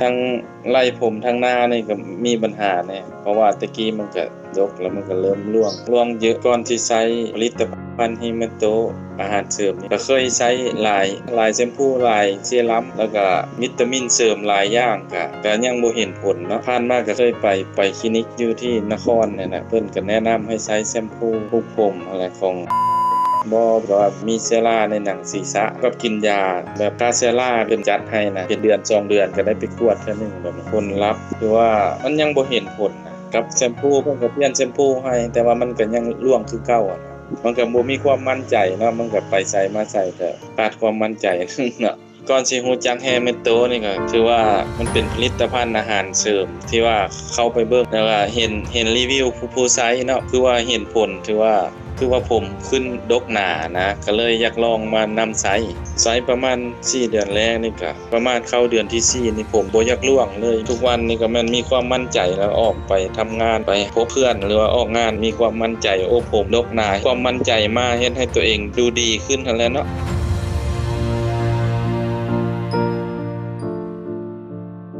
ทั้งไล่ผมทั้งหน้านี่ก็มีปัญหาแน่เพราะว่าตะกี้มันก็ดกแล้วมันก็เริ่มร่วงเยอะก่อนที่ใช้ผลิตภัณฑ์ฮิเมโตะอาหารเสริมนี่ก็เคยใช้หลายแชมพูหลายเซรั่มแล้วก็วิตามินเสริมหลายอย่างก็ยังบ่เห็นผลเนาะผ่านมาก็เคยไปคลินิกอยู่ที่นครเนี่ยนะเพิ่นก็แนะนำให้ใช้แชมพูปลูกผมอะไรของบ่ว่ามีเซร่าในหนังศีรษะกับกินยาแบบถ้าเซร่าเพิ่นจัดให้นะเป็นเดือน2เดือนก็ได้ไปกวดเทื่อนึงแบบนี้ผลลัพธ์คือว่ามันยังบ่เห็นผลนะกับแชมพูเพิ่นก็เปลี่ยนแชมพูให้แต่ว่ามันก็ยังร่วงคือเก่าอะนะมันก็บ่มีความมั่นใจเนาะมันก็ไปใส่มาใส่ก็ขาดความมั่นใจเนาะก่อนสิรู้จักแฮเมโตนี่ก็คือว่ามันเป็นผลิตภัณฑ์อาหารเสริมที่ว่าเข้าไปเบิ่งแล้วก็เห็นรีวิวผู้ใช้เนาะคือว่าเห็นผลคือว่าผมขึ้นดกหนานะก็เลยอยากลองมานำใช้ประมาณ4เดือนแรกนี่ก็ประมาณเข้าเดือนที่4นี่ผมบ่อยากล่วงเลยทุกวันนี่ก็มันมีความมั่นใจแล้วออกไปทำงานไปพบเพื่อนหรือว่าออกงานมีความมั่นใจโอ้ผมดกหนาความมั่นใจมาเฮ็ดให้ตัวเองดูดีขึ้นนั่นแหละเนาะ